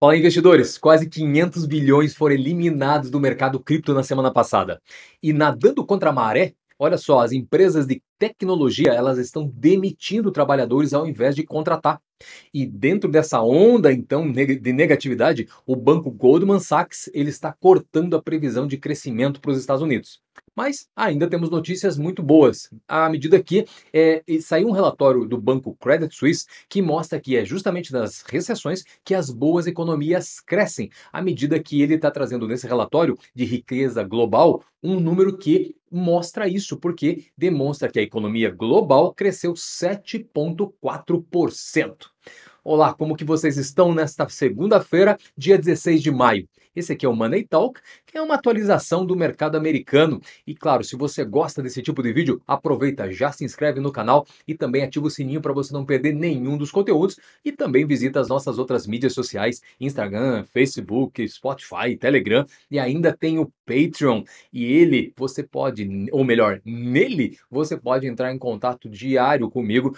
Fala, investidores! Quase 500 bilhões foram eliminados do mercado cripto na semana passada. E nadando contra a maré, olha só, as empresas de tecnologia, elas estão demitindo trabalhadores ao invés de contratar. E dentro dessa onda, então, de negatividade, o banco Goldman Sachs ele está cortando a previsão de crescimento para os Estados Unidos. Mas ainda temos notícias muito boas, à medida que saiu um relatório do banco Credit Suisse que mostra que é justamente nas recessões que as boas economias crescem, à medida que ele está trazendo nesse relatório de riqueza global um número que mostra isso, porque demonstra que a economia global cresceu 7,4%. Olá, como que vocês estão nesta segunda-feira, dia 16 de maio? Esse aqui é o Money Talk, que é uma atualização do mercado americano. E claro, se você gosta desse tipo de vídeo, aproveita, já se inscreve no canal e também ativa o sininho para você não perder nenhum dos conteúdos. E também visita as nossas outras mídias sociais, Instagram, Facebook, Spotify, Telegram. E ainda tem o Patreon. E ele, você pode, ou melhor, nele, você pode entrar em contato diário comigo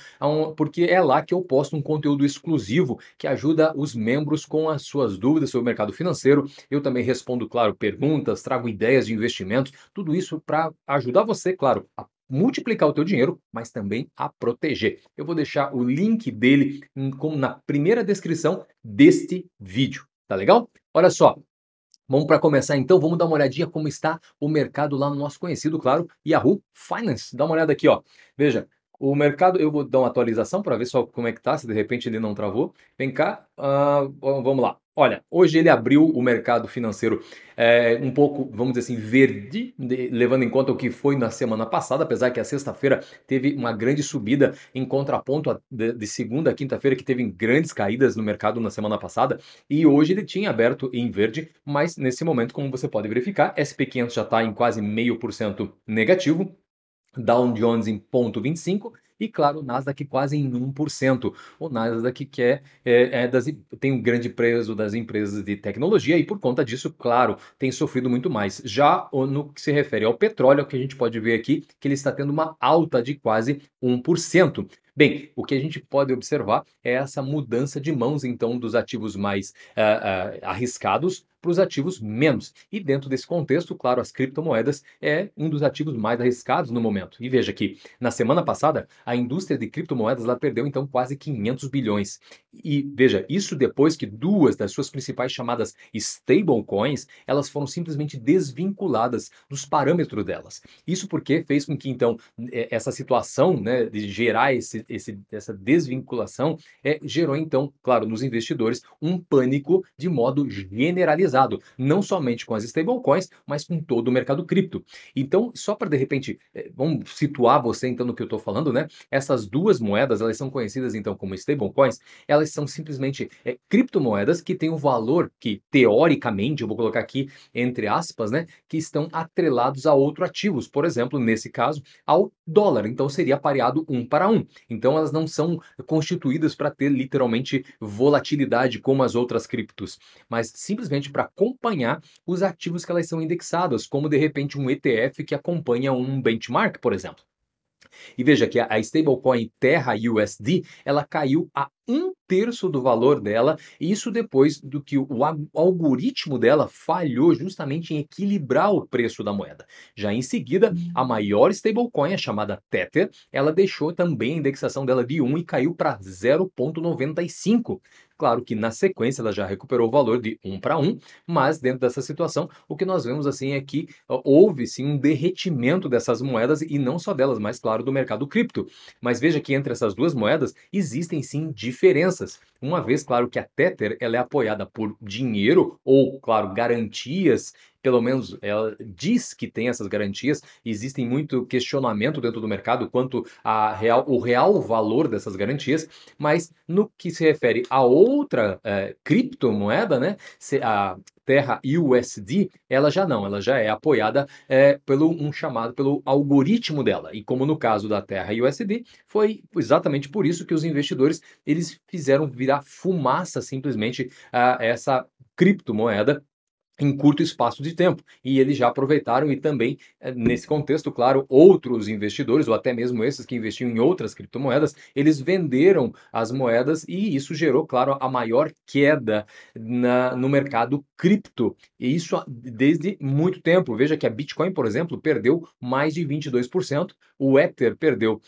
porque é lá que eu posto um conteúdo exclusivo que ajuda os membros com as suas dúvidas sobre o mercado financeiro. Eu também respondo, claro, perguntas, trago ideias de investimentos, tudo isso para ajudar você, claro, a multiplicar o teu dinheiro, mas também a proteger. Eu vou deixar o link dele como na primeira descrição deste vídeo, tá legal? Olha só, vamos para começar então, vamos dar uma olhadinha como está o mercado lá no nosso conhecido, claro, Yahoo Finance. Dá uma olhada aqui, ó. Veja, o mercado, eu vou dar uma atualização para ver só como é que tá, se de repente ele não travou. Vem cá, vamos lá. Olha, hoje ele abriu o mercado financeiro um pouco, vamos dizer assim, verde, levando em conta o que foi na semana passada, apesar que a sexta-feira teve uma grande subida em contraponto de segunda a quinta-feira, que teve grandes caídas no mercado na semana passada. E hoje ele tinha aberto em verde, mas nesse momento, como você pode verificar, SP500 já está em quase 0,5% negativo, Dow Jones em 0,25% e, claro, o Nasdaq quase em 1%. O Nasdaq que tem um grande peso das empresas de tecnologia e, por conta disso, claro, tem sofrido muito mais. Já no que se refere ao petróleo, que a gente pode ver aqui, que ele está tendo uma alta de quase 1%. Bem, o que a gente pode observar é essa mudança de mãos, então, dos ativos mais arriscados para os ativos menos. E dentro desse contexto, claro, as criptomoedas é um dos ativos mais arriscados no momento. E veja que na semana passada, a indústria de criptomoedas ela perdeu então quase 500 bilhões. E veja, isso depois que duas das suas principais chamadas stablecoins, elas foram simplesmente desvinculadas dos parâmetros delas. Isso porque fez com que então essa situação, né, de gerar essa desvinculação gerou então, claro, nos investidores um pânico de modo generalizado, não somente com as stablecoins, mas com todo o mercado cripto. Então, só para de repente, vamos situar você então no que eu estou falando, né? Essas duas moedas, elas são conhecidas então como stablecoins, elas são simplesmente criptomoedas que têm um valor que, teoricamente, eu vou colocar aqui entre aspas, né, que estão atrelados a outros ativos, por exemplo, nesse caso, ao dólar. Então, seria pareado 1 para 1. Então, elas não são constituídas para ter literalmente volatilidade como as outras criptos, mas simplesmente para acompanhar os ativos que elas são indexadas, como de repente um ETF que acompanha um benchmark, por exemplo. E veja que a stablecoin Terra USD, ela caiu a 1/3 do valor dela, e isso depois do que o algoritmo dela falhou justamente em equilibrar o preço da moeda. Já em seguida, a maior stablecoin, a chamada Tether, ela deixou também a indexação dela de 1 e caiu para 0,95. Claro que na sequência ela já recuperou o valor de 1 para 1, mas dentro dessa situação, o que nós vemos assim é que houve sim um derretimento dessas moedas e não só delas, mas claro do mercado cripto. Mas veja que entre essas duas moedas existem sim diferenças. Uma vez, claro, que a Tether ela é apoiada por dinheiro ou, claro, garantias, pelo menos ela diz que tem essas garantias, existem muito questionamento dentro do mercado quanto o real valor dessas garantias, mas no que se refere a outra criptomoeda, né, a Terra USD, ela já não, ela já é apoiada pelo algoritmo dela. E como no caso da Terra USD, foi exatamente por isso que os investidores eles fizeram virar fumaça simplesmente essa criptomoeda em curto espaço de tempo. E eles já aproveitaram e também, nesse contexto, claro, outros investidores, ou até mesmo esses que investiam em outras criptomoedas, eles venderam as moedas e isso gerou, claro, a maior queda no mercado cripto. E isso desde muito tempo. Veja que a Bitcoin, por exemplo, perdeu mais de 22%, o Ether perdeu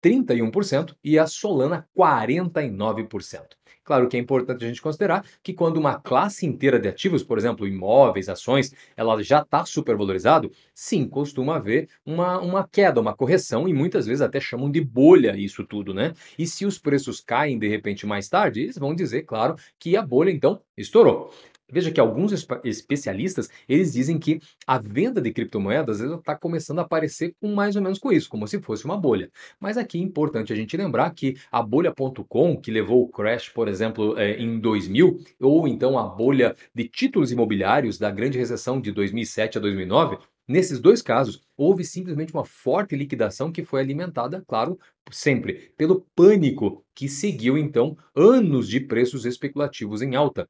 31% e a Solana 49%. Claro que é importante a gente considerar que quando uma classe inteira de ativos, por exemplo, imóveis, ações, ela já está supervalorizado, sim, costuma haver uma queda, uma correção, e muitas vezes até chamam de bolha isso tudo, né? E se os preços caem de repente mais tarde, eles vão dizer, claro, que a bolha então estourou. Veja que alguns especialistas, eles dizem que a venda de criptomoedas está começando a aparecer com mais ou menos com isso, como se fosse uma bolha. Mas aqui é importante a gente lembrar que a bolha.com, que levou o crash, por exemplo, em 2000, ou então a bolha de títulos imobiliários da grande recessão de 2007 a 2009, nesses dois casos, houve simplesmente uma forte liquidação que foi alimentada, claro, sempre pelo pânico que seguiu então anos de preços especulativos em alta.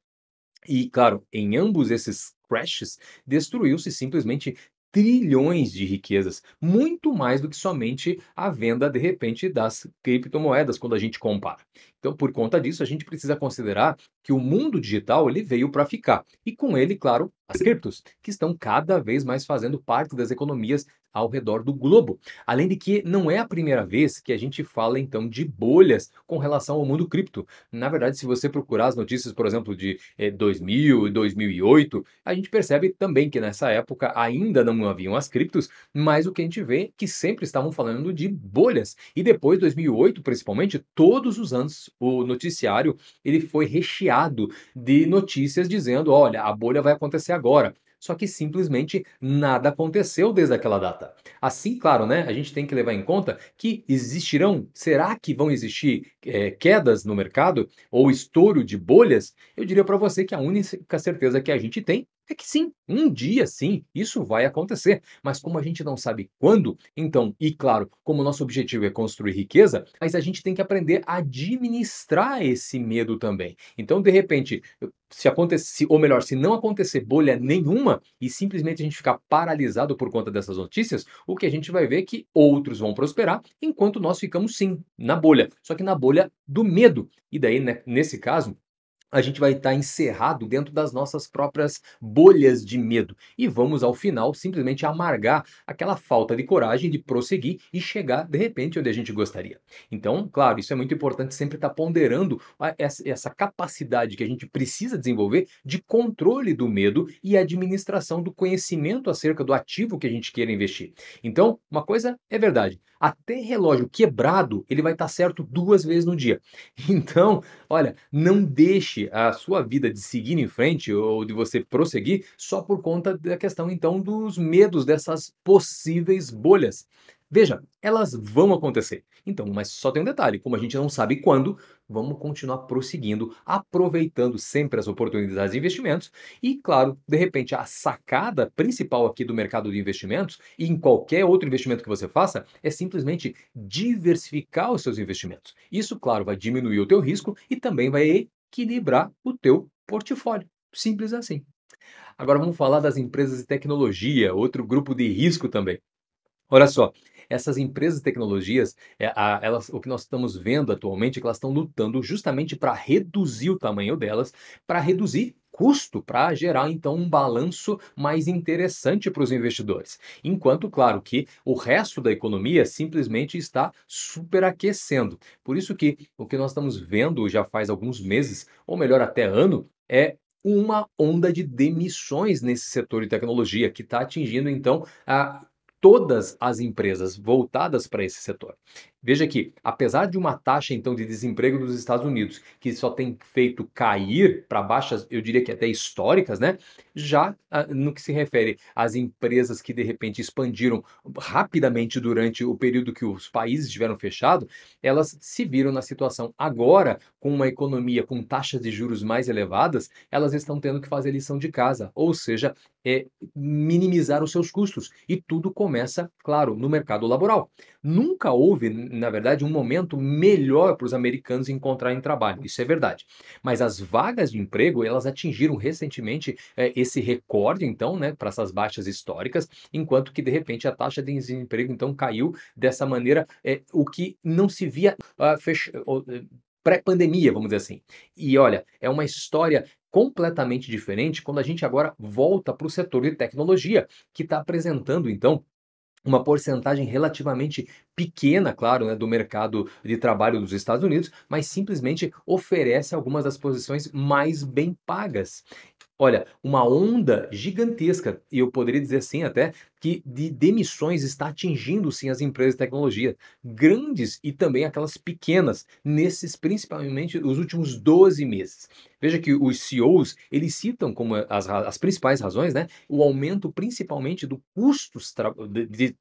E, claro, em ambos esses crashes, destruiu-se simplesmente trilhões de riquezas, muito mais do que somente a venda, de repente, das criptomoedas, quando a gente compara. Então, por conta disso, a gente precisa considerar que o mundo digital ele veio para ficar. E com ele, claro, as criptos, que estão cada vez mais fazendo parte das economias ao redor do globo. Além de que não é a primeira vez que a gente fala, então, de bolhas com relação ao mundo cripto. Na verdade, se você procurar as notícias, por exemplo, de 2000 e 2008, a gente percebe também que nessa época ainda não haviam as criptos, mas o que a gente vê é que sempre estavam falando de bolhas. E depois, 2008, principalmente, todos os anos o noticiário ele foi recheado de notícias dizendo, olha, a bolha vai acontecer agora. Só que simplesmente nada aconteceu desde aquela data. Assim, claro, né? A gente tem que levar em conta que existirão, será que vão existir quedas no mercado ou estouro de bolhas? Eu diria para você que a única certeza que a gente tem é que sim, um dia sim, isso vai acontecer. Mas como a gente não sabe quando, então, e claro, como o nosso objetivo é construir riqueza, mas a gente tem que aprender a administrar esse medo também. Então, de repente, se acontecer, ou melhor, se não acontecer bolha nenhuma e simplesmente a gente ficar paralisado por conta dessas notícias, o que a gente vai ver é que outros vão prosperar, enquanto nós ficamos sim na bolha, só que na bolha do medo. E daí, né, nesse caso, a gente vai estar encerrado dentro das nossas próprias bolhas de medo e vamos ao final simplesmente amargar aquela falta de coragem de prosseguir e chegar de repente onde a gente gostaria. Então, claro, isso é muito importante sempre estar ponderando essa capacidade que a gente precisa desenvolver de controle do medo e administração do conhecimento acerca do ativo que a gente queira investir. Então, uma coisa é verdade, até relógio quebrado, ele vai estar certo 2 vezes no dia. Então, olha, não deixe a sua vida de seguir em frente ou de você prosseguir só por conta da questão, então, dos medos dessas possíveis bolhas. Veja, elas vão acontecer. Então, mas só tem um detalhe: como a gente não sabe quando, vamos continuar prosseguindo, aproveitando sempre as oportunidades de investimentos e, claro, de repente, a sacada principal aqui do mercado de investimentos e em qualquer outro investimento que você faça é simplesmente diversificar os seus investimentos. Isso, claro, vai diminuir o teu risco e também vai equilibrar o teu portfólio. Simples assim. Agora vamos falar das empresas de tecnologia, outro grupo de risco também. Olha só, essas empresas de tecnologias, o que nós estamos vendo atualmente é que elas estão lutando justamente para reduzir o tamanho delas, para reduzir custo, para gerar então um balanço mais interessante para os investidores. Enquanto, claro, que o resto da economia simplesmente está superaquecendo. Por isso que o que nós estamos vendo já faz alguns meses, ou melhor, até ano, é uma onda de demissões nesse setor de tecnologia que está atingindo então a todas as empresas voltadas para esse setor. Veja que, apesar de uma taxa então de desemprego dos Estados Unidos que só tem feito cair para baixas, eu diria que até históricas, né? Já no que se refere às empresas que de repente expandiram rapidamente durante o período que os países estiveram fechados, elas se viram na situação agora com uma economia com taxas de juros mais elevadas, elas estão tendo que fazer lição de casa, ou seja, é, minimizar os seus custos. E tudo começa, claro, no mercado laboral. Nunca houve na verdade, um momento melhor para os americanos encontrarem trabalho, isso é verdade. Mas as vagas de emprego, elas atingiram recentemente, esse recorde então, né, para essas baixas históricas, enquanto que de repente a taxa de desemprego então caiu dessa maneira, o que não se via, pré-pandemia, vamos dizer assim. E olha, é uma história completamente diferente quando a gente agora volta para o setor de tecnologia, que está apresentando então uma porcentagem relativamente pequena, claro, né, do mercado de trabalho dos Estados Unidos, mas simplesmente oferece algumas das posições mais bem pagas. Olha, uma onda gigantesca, e eu poderia dizer assim até, que de demissões está atingindo sim as empresas de tecnologia, grandes e também aquelas pequenas, nesses principalmente os últimos 12 meses. Veja que os CEOs, eles citam como as principais razões, né, o aumento principalmente do custos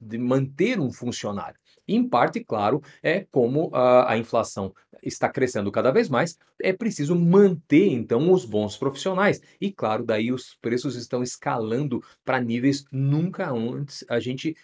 de manter um funcionário. E, em parte, claro, é como a inflação está crescendo cada vez mais, é preciso manter então os bons profissionais. E claro, daí os preços estão escalando para níveis nunca antes a gente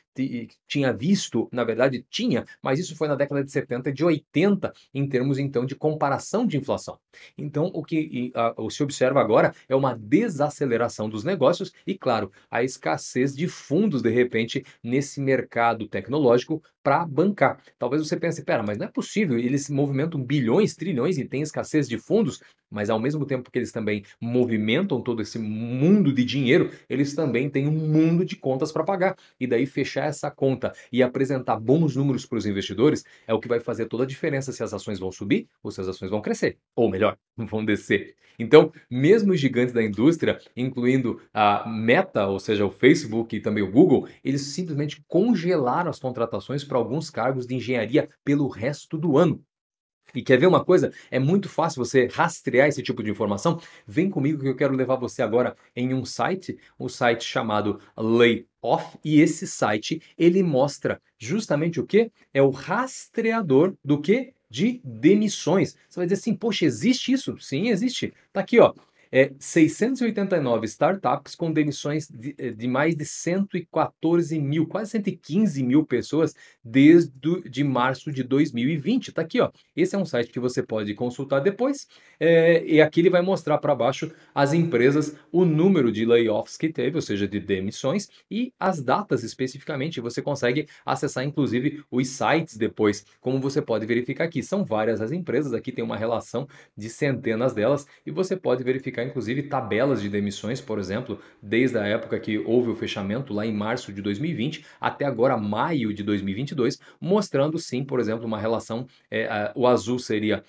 tinha visto, na verdade tinha, mas isso foi na década de 70 e de 80 em termos então de comparação de inflação. Então o que se observa agora é uma desaceleração dos negócios e claro, a escassez de fundos de repente nesse mercado tecnológico para bancar. Talvez você pense: "Espera, mas não é possível, eles movimentam bilhões, trilhões e tem escassez de fundos", mas ao mesmo tempo que eles também movimentam todo esse mundo de dinheiro, eles também têm um mundo de contas para pagar. E daí fechar essa conta e apresentar bons números para os investidores é o que vai fazer toda a diferença se as ações vão subir ou se as ações vão crescer, ou melhor, vão descer. Então, mesmo os gigantes da indústria, incluindo a Meta, ou seja, o Facebook e também o Google, eles simplesmente congelaram as contratações para alguns cargos de engenharia pelo resto do ano. E quer ver uma coisa? É muito fácil você rastrear esse tipo de informação. Vem comigo que eu quero levar você agora em um site chamado Layoff, e esse site ele mostra justamente o que? É o rastreador do que? De demissões. Você vai dizer assim, poxa, existe isso? Sim, existe. Tá aqui, ó. 689 startups com demissões de mais de 114 mil, quase 115 mil pessoas de março de 2020. Tá aqui, ó. Esse é um site que você pode consultar depois, e aqui ele vai mostrar para baixo as empresas, o número de layoffs que teve, ou seja, de demissões, e as datas especificamente. Você consegue acessar, inclusive, os sites depois, como você pode verificar aqui. São várias as empresas, aqui tem uma relação de centenas delas, e você pode verificar, inclusive, tabelas de demissões, por exemplo, desde a época que houve o fechamento, lá em março de 2020, até agora maio de 2022, mostrando sim, por exemplo, uma relação o azul seria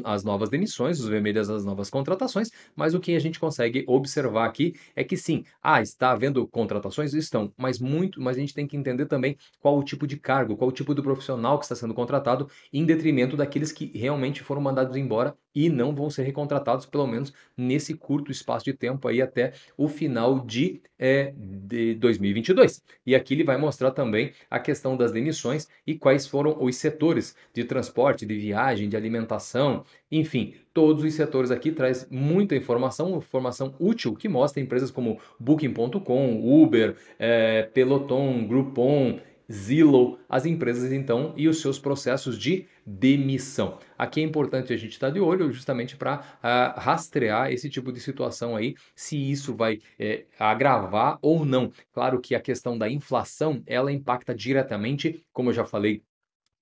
as novas demissões, os vermelhos as novas contratações, mas o que a gente consegue observar aqui é que sim, está havendo contratações? Estão, mas a gente tem que entender também qual o tipo de cargo, qual o tipo do profissional que está sendo contratado, em detrimento daqueles que realmente foram mandados embora e não vão ser recontratados, pelo menos nesse curto espaço de tempo aí até o final de 2022. E aqui ele vai mostrar também a questão das demissões e quais foram os setores de transporte, de viagem, de alimentação, enfim, todos os setores aqui traz muita informação, informação útil que mostra empresas como Booking.com, Uber, Peloton, Groupon, Zillow, as empresas então e os seus processos de demissão. Aqui é importante a gente estar de olho justamente para rastrear esse tipo de situação aí, se isso vai agravar ou não. Claro que a questão da inflação, ela impacta diretamente, como eu já falei,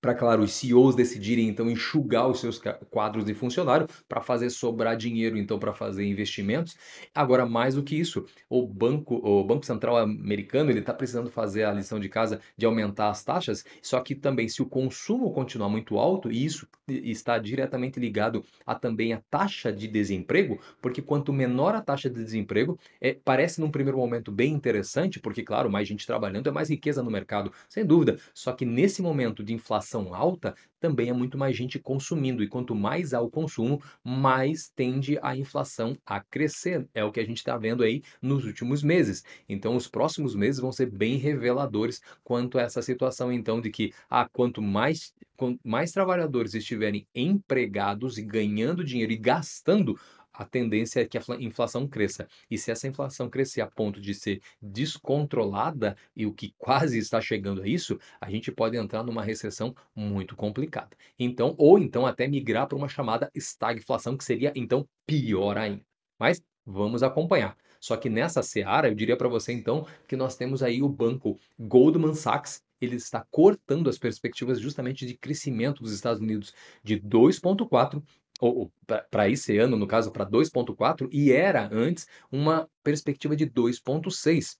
para, claro, os CEOs decidirem então enxugar os seus quadros de funcionário para fazer sobrar dinheiro então para fazer investimentos. Agora, mais do que isso, o Banco Central americano ele está precisando fazer a lição de casa de aumentar as taxas, só que também se o consumo continuar muito alto, e isso está diretamente ligado a também a taxa de desemprego, porque quanto menor a taxa de desemprego, parece num primeiro momento bem interessante, porque claro, mais gente trabalhando é mais riqueza no mercado, sem dúvida. Só que nesse momento de inflação alta, também é muito mais gente consumindo, e quanto mais há o consumo, mais tende a inflação a crescer. É o que a gente está vendo aí nos últimos meses. Então, os próximos meses vão ser bem reveladores quanto a essa situação, então, de que quanto mais trabalhadores estiverem empregados e ganhando dinheiro e gastando, a tendência é que a inflação cresça. E se essa inflação crescer a ponto de ser descontrolada, e o que quase está chegando a isso, a gente pode entrar numa recessão muito complicada. Então, ou então até migrar para uma chamada estagflação, que seria então pior ainda. Mas vamos acompanhar. Só que nessa seara, eu diria para você então que nós temos aí o banco Goldman Sachs, ele está cortando as perspectivas justamente de crescimento dos Estados Unidos de 2,4 ou para esse ano, no caso, para 2,4, e era antes uma perspectiva de 2,6.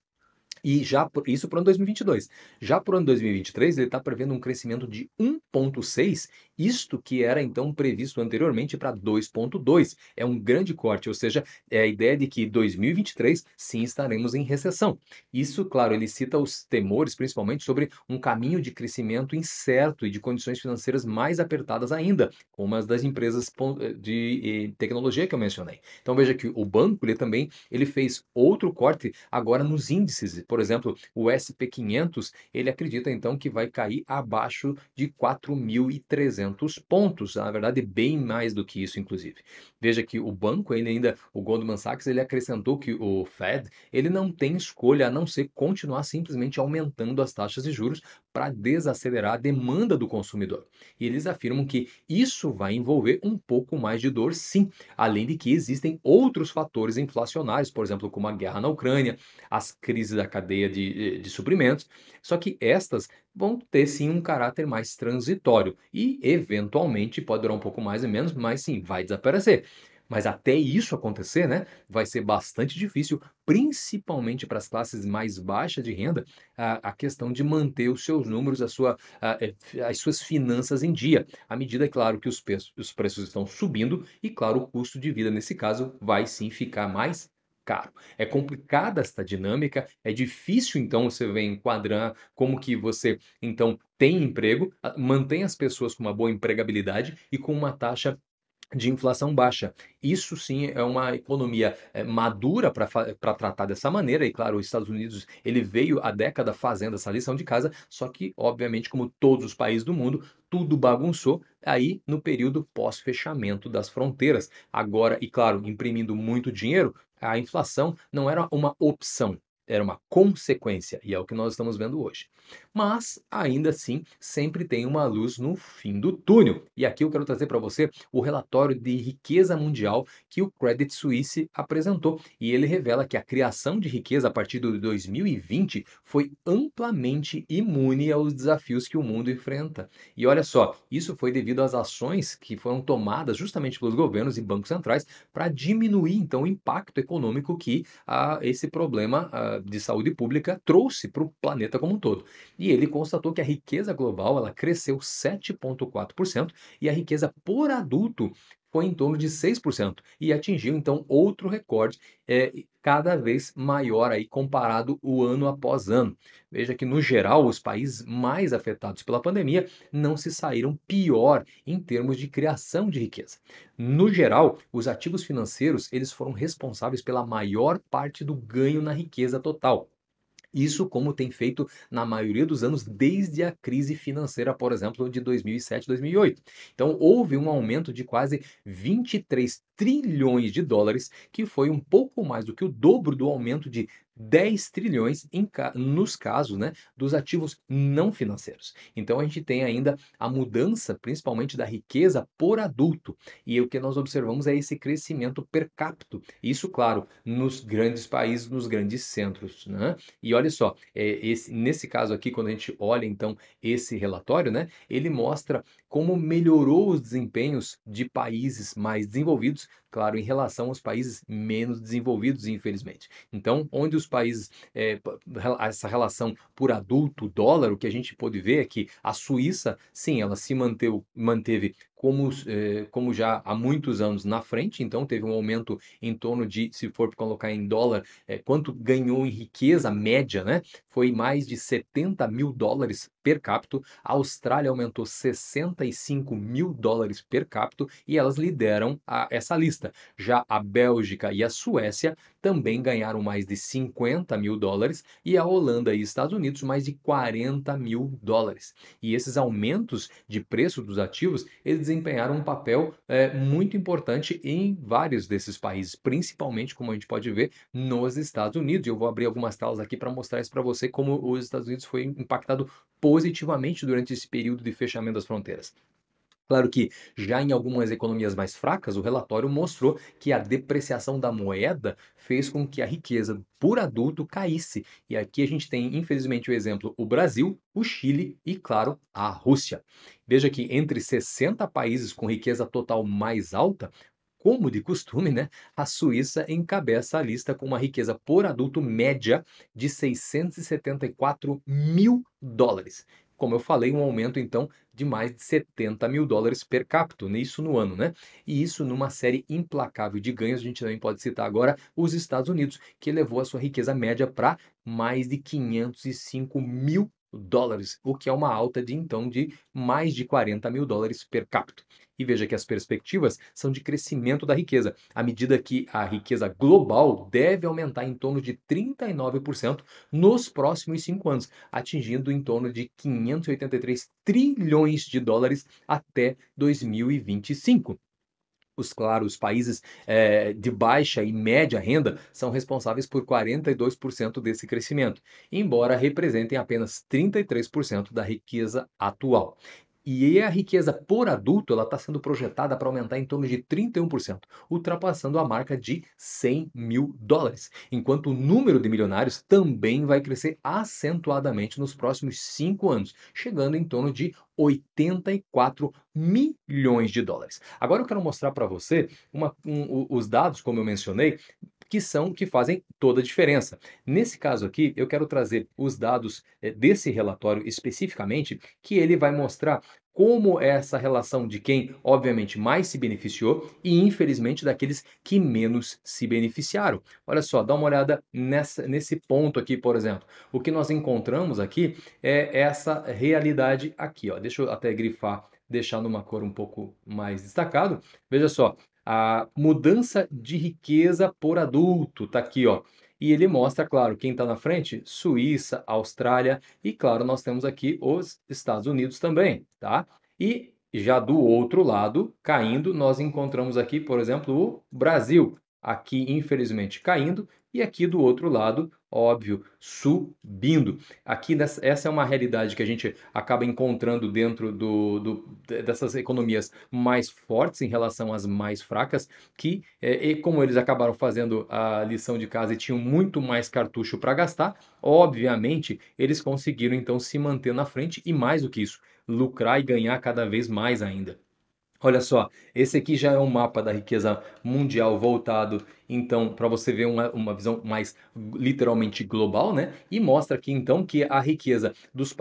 E já isso para o ano 2022. Já para o ano 2023, ele está prevendo um crescimento de 1,6, isto que era então previsto anteriormente para 2,2. É um grande corte, ou seja, é a ideia de que 2023 sim estaremos em recessão. Isso, claro, ele cita os temores, principalmente sobre um caminho de crescimento incerto e de condições financeiras mais apertadas ainda, como as das empresas de tecnologia que eu mencionei. Então veja que o banco ele fez outro corte agora nos índices. Por exemplo, o SP500, ele acredita então que vai cair abaixo de 4.300 pontos, na verdade bem mais do que isso inclusive. Veja que o banco, o Goldman Sachs, ele acrescentou que o Fed, ele não tem escolha a não ser continuar simplesmente aumentando as taxas de juros para desacelerar a demanda do consumidor. E eles afirmam que isso vai envolver um pouco mais de dor, sim, além de que existem outros fatores inflacionários, por exemplo, como a guerra na Ucrânia, as crises da cadeia de suprimentos, só que estas vão ter sim um caráter mais transitório e, eventualmente, pode durar um pouco mais e menos, mas sim, vai desaparecer. Mas até isso acontecer, né, vai ser bastante difícil, principalmente para as classes mais baixas de renda, a questão de manter os seus números, as suas finanças em dia, à medida, é claro, que os preços estão subindo e, claro, o custo de vida, nesse caso, vai sim ficar mais caro. É complicada esta dinâmica, é difícil, então, você ver enquadrar como que você, então, tem emprego, mantém as pessoas com uma boa empregabilidade e com uma taxa de inflação baixa. Isso sim é uma economia madura para tratar dessa maneira, e claro, os Estados Unidos ele veio há década fazendo essa lição de casa, só que, obviamente, como todos os países do mundo, tudo bagunçou aí no período pós-fechamento das fronteiras. Agora, e claro, imprimindo muito dinheiro, a inflação não era uma opção, era uma consequência, e é o que nós estamos vendo hoje. Mas, ainda assim, sempre tem uma luz no fim do túnel. E aqui eu quero trazer para você o relatório de riqueza mundial que o Credit Suisse apresentou. E ele revela que a criação de riqueza a partir de 2020 foi amplamente imune aos desafios que o mundo enfrenta. E olha só, isso foi devido às ações que foram tomadas justamente pelos governos e bancos centrais para diminuir então o impacto econômico que esse problema de saúde pública trouxe para o planeta como um todo. E ele constatou que a riqueza global ela cresceu 7,4% e a riqueza por adulto foi em torno de 6% e atingiu então outro recorde cada vez maior aí comparado o ano após ano. Veja que no geral os países mais afetados pela pandemia não se saíram pior em termos de criação de riqueza. No geral, os ativos financeiros eles foram responsáveis pela maior parte do ganho na riqueza total. Isso como tem feito na maioria dos anos desde a crise financeira, por exemplo, de 2007, 2008. Então, houve um aumento de quase 23 trilhões de dólares, que foi um pouco mais do que o dobro do aumento de 10 trilhões nos casos, né, dos ativos não financeiros. Então, a gente tem ainda a mudança, principalmente da riqueza por adulto. E o que nós observamos é esse crescimento per capita. Isso, claro, nos grandes países, nos grandes centros, né? E olha só, nesse caso aqui, quando a gente olha então esse relatório, né, ele mostra como melhorou os desempenhos de países mais desenvolvidos, claro, em relação aos países menos desenvolvidos, infelizmente. Então, onde os países, essa relação por adulto dólar, o que a gente pôde ver é que a Suíça, sim, ela se manteve como já há muitos anos na frente, então teve um aumento em torno de, se for colocar em dólar, quanto ganhou em riqueza média, né? Foi mais de 70 mil dólares per capita. A Austrália aumentou 65 mil dólares per capita e elas lideram essa lista. lista. Já a Bélgica e a Suécia também ganharam mais de 50 mil dólares e a Holanda e Estados Unidos mais de 40 mil dólares. E esses aumentos de preço dos ativos, eles desempenharam um papel muito importante em vários desses países, principalmente, como a gente pode ver, nos Estados Unidos. Eu vou abrir algumas telas aqui para mostrar isso para você, como os Estados Unidos foi impactado positivamente durante esse período de fechamento das fronteiras. Claro que já em algumas economias mais fracas, o relatório mostrou que a depreciação da moeda fez com que a riqueza por adulto caísse. E aqui a gente tem, infelizmente, o exemplo: o Brasil, o Chile e, claro, a Rússia. Veja que entre 60 países com riqueza total mais alta, como de costume, né, a Suíça encabeça a lista com uma riqueza por adulto média de 674 mil dólares. Como eu falei, um aumento então de mais de 70 mil dólares per capita, isso no ano, né? E isso numa série implacável de ganhos. A gente também pode citar agora os Estados Unidos, que elevou a sua riqueza média para mais de 505 mil dólares, o que é uma alta de então de mais de 40 mil dólares per capita. E veja que as perspectivas são de crescimento da riqueza, à medida que a riqueza global deve aumentar em torno de 39% nos próximos 5 anos, atingindo em torno de 583 trilhões de dólares até 2025. Os países de baixa e média renda são responsáveis por 42% desse crescimento, embora representem apenas 33% da riqueza atual. E a riqueza por adulto ela está sendo projetada para aumentar em torno de 31%, ultrapassando a marca de 100 mil dólares, enquanto o número de milionários também vai crescer acentuadamente nos próximos 5 anos, chegando em torno de 84 milhões de dólares. Agora eu quero mostrar para você os dados, como eu mencionei, que fazem toda a diferença. Nesse caso aqui, eu quero trazer os dados desse relatório especificamente, que ele vai mostrar como é essa relação de quem, obviamente, mais se beneficiou e, infelizmente, daqueles que menos se beneficiaram. Olha só, dá uma olhada nesse ponto aqui, por exemplo. O que nós encontramos aqui é essa realidade aqui, ó. Deixa eu até grifar, deixar numa cor um pouco mais destacado. Veja só, a mudança de riqueza por adulto, tá aqui, ó. E ele mostra, claro, quem está na frente: Suíça, Austrália e, claro, nós temos aqui os Estados Unidos também, tá? E já do outro lado, caindo, nós encontramos aqui, por exemplo, o Brasil. Aqui, infelizmente, caindo, e aqui do outro lado, óbvio, subindo. Aqui essa é uma realidade que a gente acaba encontrando dentro dessas economias mais fortes em relação às mais fracas, que, e como eles acabaram fazendo a lição de casa e tinham muito mais cartucho para gastar, obviamente eles conseguiram então se manter na frente e, mais do que isso, lucrar e ganhar cada vez mais ainda. Olha só, esse aqui já é um mapa da riqueza mundial voltado, então, para você ver uma visão mais literalmente global, né? E mostra aqui, então, que a riqueza os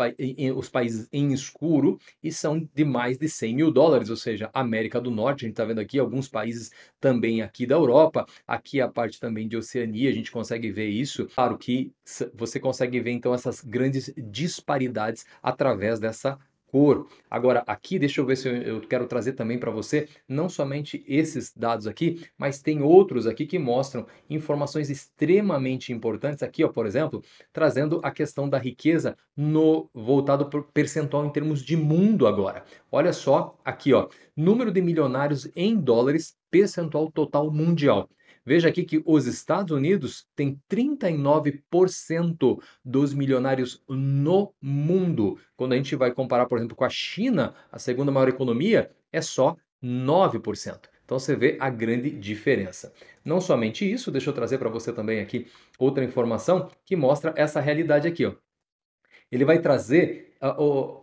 países em escuro e são de mais de 100 mil dólares, ou seja, América do Norte, a gente está vendo aqui alguns países também aqui da Europa, aqui a parte também de Oceania, a gente consegue ver isso. Claro que você consegue ver, então, essas grandes disparidades através dessa cor. Agora, aqui, deixa eu ver se eu quero trazer também para você, não somente esses dados aqui, mas tem outros aqui que mostram informações extremamente importantes. Aqui, ó, por exemplo, trazendo a questão da riqueza no voltado para o percentual em termos de mundo agora. Olha só aqui, ó, número de milionários em dólares, percentual total mundial. Veja aqui que os Estados Unidos têm 39% dos milionários no mundo. Quando a gente vai comparar, por exemplo, com a China, a segunda maior economia, é só 9%. Então você vê a grande diferença. Não somente isso, deixa eu trazer para você também aqui outra informação que mostra essa realidade aqui, ó. Ele vai trazer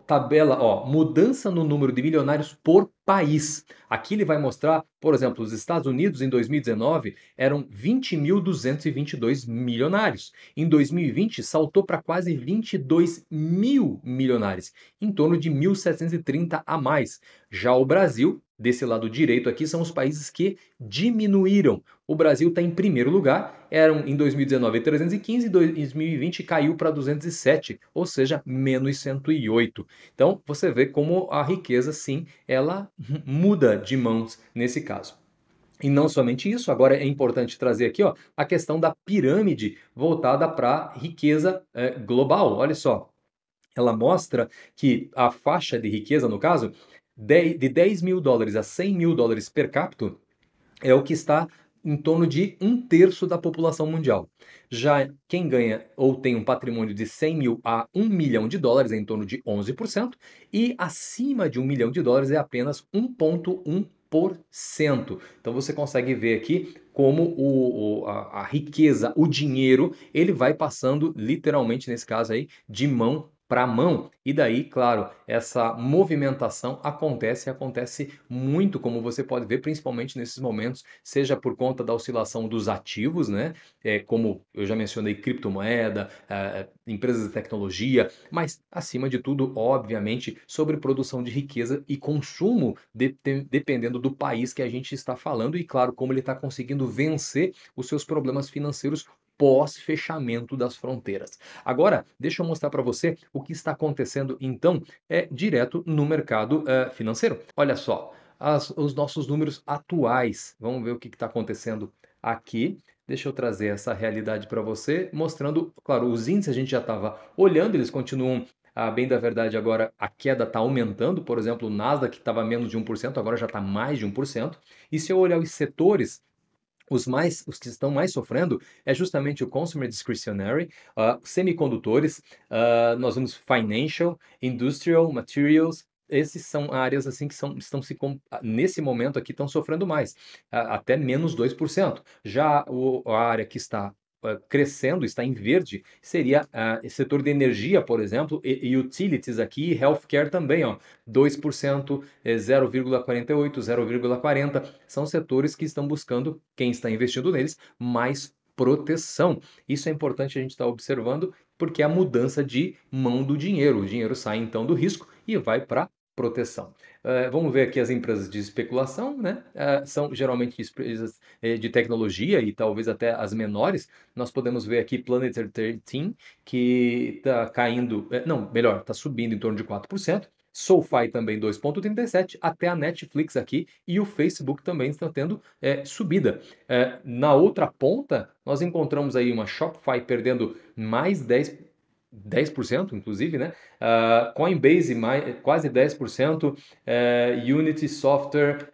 tabela, ó, mudança no número de milionários por país. Aqui ele vai mostrar, por exemplo, os Estados Unidos em 2019 eram 20.222 milionários. Em 2020 saltou para quase 22 mil milionários, em torno de 1.730 a mais. Já o Brasil, desse lado direito aqui, são os países que diminuíram. O Brasil está em primeiro lugar, eram em 2019 315, em 2020 caiu para 207, ou seja, menos 108. Então você vê como a riqueza, sim, ela muda de mãos nesse caso. E não somente isso, agora é importante trazer aqui, ó, a questão da pirâmide voltada para a riqueza global. Olha só, ela mostra que a faixa de riqueza, no caso, de 10 mil dólares a 100 mil dólares per capita, é o que está em torno de um terço da população mundial. Já quem ganha ou tem um patrimônio de 100 mil a 1 milhão de dólares é em torno de 11%, e acima de 1 milhão de dólares é apenas 1,1%. Então você consegue ver aqui como a riqueza, o dinheiro, ele vai passando literalmente, nesse caso aí, de mão para mão. E daí, claro, essa movimentação acontece e acontece muito, como você pode ver, principalmente nesses momentos, seja por conta da oscilação dos ativos, né? Como eu já mencionei, criptomoeda, empresas de tecnologia, mas acima de tudo, obviamente, sobre produção de riqueza e consumo, dependendo do país que a gente está falando, e claro, como ele está conseguindo vencer os seus problemas financeiros pós-fechamento das fronteiras. Agora, deixa eu mostrar para você o que está acontecendo, então, direto no mercado financeiro. Olha só, os nossos números atuais. Vamos ver o que está acontecendo aqui. Deixa eu trazer essa realidade para você, mostrando, claro, os índices a gente já estava olhando, eles continuam, bem da verdade, agora a queda está aumentando. Por exemplo, o Nasdaq, que estava menos de 1%, agora já está mais de 1%. E se eu olhar os setores, os que estão mais sofrendo é justamente o consumer discretionary, semicondutores, nós vemos financial, industrial, materials. Esses são áreas assim que nesse momento aqui estão sofrendo mais, até menos 2%. Já a área que está crescendo, está em verde, seria o setor de energia, por exemplo, e utilities aqui, e healthcare também, ó, 2%, 0,48, 0,40, são setores que estão buscando, quem está investindo neles, mais proteção. Isso é importante a gente estar observando, porque é a mudança de mão do dinheiro. O dinheiro sai então do risco e vai para proteção. Vamos ver aqui as empresas de especulação, né? São geralmente empresas de tecnologia e talvez até as menores. Nós podemos ver aqui Planet 13, que está caindo, não, melhor, está subindo em torno de 4%. SoFi também 2,37, até a Netflix aqui e o Facebook também estão tendo subida. Na outra ponta, nós encontramos aí uma Shopify perdendo mais 10%, inclusive, né? Coinbase quase 10%, Unity Software,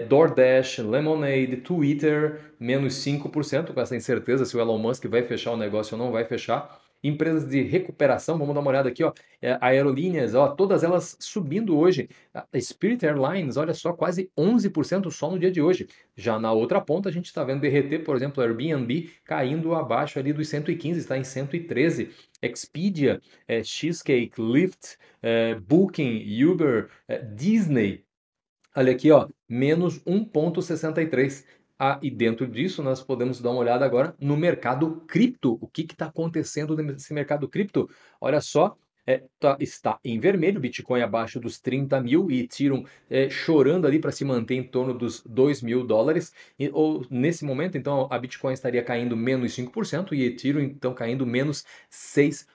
DoorDash, Lemonade, Twitter, menos 5%, com essa incerteza se o Elon Musk vai fechar o negócio ou não vai fechar. Empresas de recuperação, vamos dar uma olhada aqui, ó, aerolíneas, ó, todas elas subindo hoje. A Spirit Airlines, olha só, quase 11% só no dia de hoje. Já na outra ponta, a gente está vendo derreter, por exemplo, Airbnb caindo abaixo ali dos 115, está em 113. Expedia, Cheesecake, Lyft, Booking, Uber, Disney. Olha aqui, ó, menos 1,63. E dentro disso, nós podemos dar uma olhada agora no mercado cripto. O que está acontecendo nesse mercado cripto? Olha só, está em vermelho, Bitcoin abaixo dos 30 mil e Ethereum chorando ali para se manter em torno dos 2 mil dólares. Ou, nesse momento, então, a Bitcoin estaria caindo menos 5% e Ethereum, então, caindo menos 6%.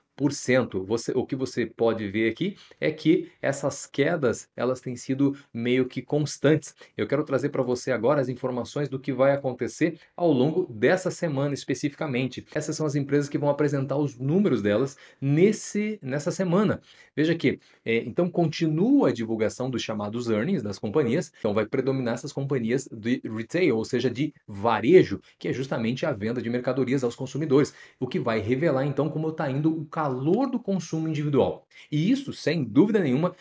O que você pode ver aqui é que essas quedas elas têm sido meio que constantes. Eu quero trazer para você agora as informações do que vai acontecer ao longo dessa semana especificamente. Essas são as empresas que vão apresentar os números delas nessa semana. Veja que, então continua a divulgação dos chamados earnings das companhias, então vai predominar essas companhias de retail, ou seja, de varejo, que é justamente a venda de mercadorias aos consumidores, o que vai revelar então como está indo o calor do consumo individual. E isso, sem dúvida nenhuma,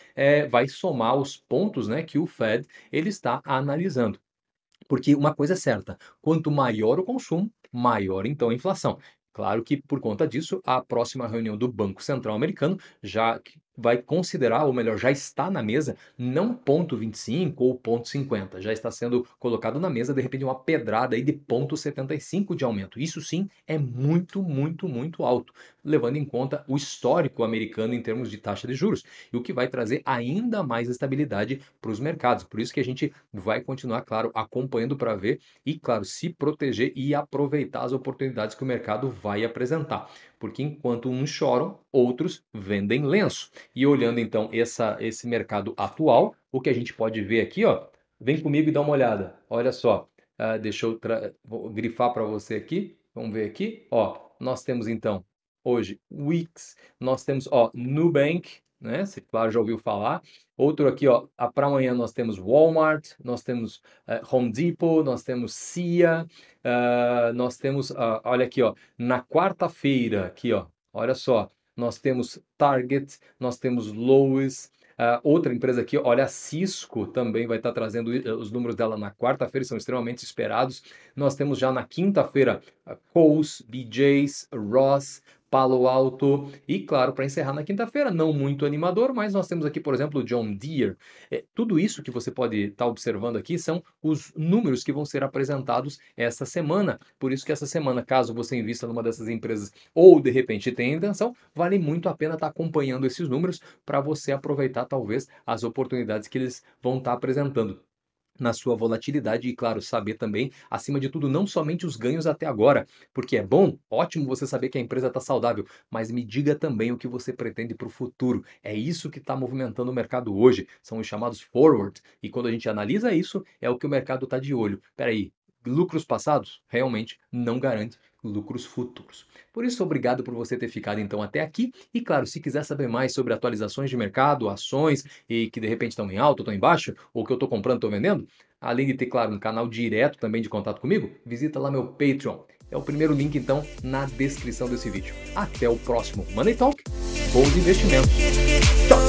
vai somar os pontos, né, que o Fed ele está analisando. Porque uma coisa é certa, quanto maior o consumo, maior então a inflação. Claro que por conta disso, a próxima reunião do Banco Central americano já vai considerar, ou melhor, já está na mesa, não 0,25 ou 0,50, já está sendo colocado na mesa, de repente, uma pedrada aí de 0,75 de aumento. Isso sim é muito, muito, muito alto, levando em conta o histórico americano em termos de taxa de juros, e o que vai trazer ainda mais estabilidade para os mercados. Por isso que a gente vai continuar, claro, acompanhando para ver e, claro, se proteger e aproveitar as oportunidades que o mercado vai apresentar. Porque enquanto uns choram, outros vendem lenço. E olhando então esse mercado atual, o que a gente pode ver aqui, ó, vem comigo e dá uma olhada. Olha só. deixa eu vou grifar para você aqui, vamos ver aqui, ó, nós temos então hoje Wix, nós temos, ó, Nubank, né, você claro já ouviu falar, outro aqui, ó, para amanhã nós temos Walmart, nós temos Home Depot, nós temos CIA, nós temos, olha aqui, ó, na quarta-feira, aqui, ó, olha só, nós temos Target, nós temos Lowe's, outra empresa aqui, olha, a Cisco também vai estar trazendo os números dela na quarta-feira, são extremamente esperados. Nós temos já na quinta-feira Kohl's, BJ's, Ross, Palo Alto e, claro, para encerrar na quinta-feira, não muito animador, mas nós temos aqui, por exemplo, o John Deere. Tudo isso que você pode estar observando aqui são os números que vão ser apresentados essa semana. Por isso que essa semana, caso você invista numa dessas empresas ou de repente tenha intenção, vale muito a pena estar acompanhando esses números para você aproveitar talvez as oportunidades que eles vão estar apresentando na sua volatilidade e, claro, saber também, acima de tudo, não somente os ganhos até agora, porque é bom, ótimo você saber que a empresa está saudável, mas me diga também o que você pretende para o futuro. É isso que está movimentando o mercado hoje, são os chamados forward, e quando a gente analisa isso, é o que o mercado está de olho. Peraí, lucros passados realmente não garante lucros futuros. Por isso, obrigado por você ter ficado então até aqui. E claro, se quiser saber mais sobre atualizações de mercado, ações e que de repente estão em alta, estão em baixa, ou que eu estou comprando, estou vendendo, além de ter, claro, um canal direto também de contato comigo, visita lá meu Patreon. É o primeiro link então na descrição desse vídeo. Até o próximo Money Talk. Bons investimentos. Tchau!